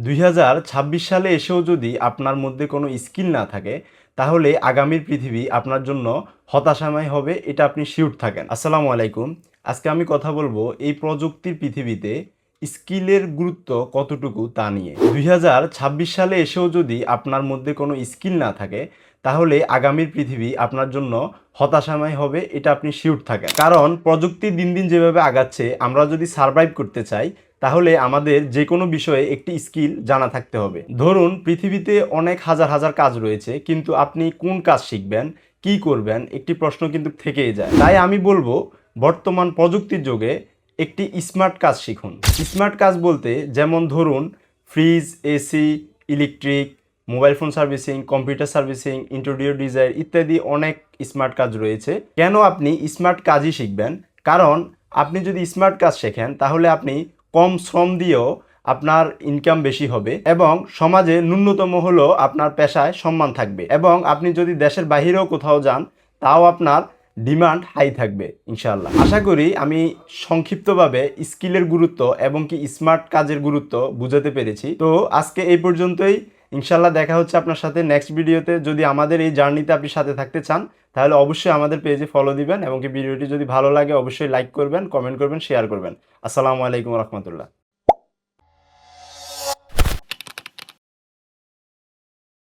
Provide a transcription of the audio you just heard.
2026 সালে এসেও যদি আপনার মধ্যে কোনো স্কিল না থাকে তাহলে আগামীর পৃথিবী আপনার জন্য হতাশাময় হবে, এটা আপনি শিওর থাকেন। আসসালামু আলাইকুম। আজকে আমি কথা বলবো এই প্রযুক্তির পৃথিবীতে স্কিলের গুরুত্ব কতটুকু তা নিয়ে। 2026 সালে এসেও যদি আপনার মধ্যে কোনো স্কিল না থাকে তাহলে আগামীর পৃথিবী আপনার জন্য হতাশাময় হবে, এটা আপনি শিওর থাকেন। কারণ প্রযুক্তি দিন দিন যেভাবে আগাচ্ছে, আমরা যদি সারভাইভ করতে চাই তাহলে আমাদের যে কোনো বিষয়ে একটি স্কিল জানা থাকতে হবে। ধরুন পৃথিবীতে অনেক হাজার হাজার কাজ রয়েছে, কিন্তু আপনি কোন কাজ শিখবেন, কি করবেন, একটি প্রশ্ন কিন্তু থেকেই যায়। তাই আমি বলবো বর্তমান প্রযুক্তির যুগে একটি স্মার্ট কাজ শিখুন। স্মার্ট কাজ বলতে যেমন ধরুন fridge, AC, electric, mobile phone servicing, computer servicing, interior design ইত্যাদি অনেক স্মার্ট কাজ রয়েছে। কেন আপনি স্মার্ট কাজই শিখবেন? কারণ আপনি যদি স্মার্ট কাজ শেখেন তাহলে আপনি কম শ্রম দিয়েও আপনার ইনকাম বেশি হবে এবং সমাজে ন্যূনতম হলেও আপনার পেশায় সম্মান থাকবে, এবং আপনি যদি দেশের বাহিরেও কোথাও যান তাও আপনার ডিমান্ড হাই থাকবে ইনশাআল্লাহ। আশা করি আমি সংক্ষিপ্তভাবে স্কিলের গুরুত্ব এবং কি স্মার্ট কাজের গুরুত্ব বুঝাতে পেরেছি। তো আজকে এই পর্যন্তই। ইনশাআল্লাহ দেখা হচ্ছে আপনার সাথে নেক্সট ভিডিওতে। যদি আমাদের এই জার্নিতে আপনি সাথে থাকতে চান তাহলে অবশ্যই আমাদের পেজে ফলো দিবেন এবং কি ভিডিওটি যদি ভালো লাগে অবশ্যই লাইক করবেন, কমেন্ট করবেন, শেয়ার করবেন। আসসালামু আলাইকুম রহমতুল্লাহ।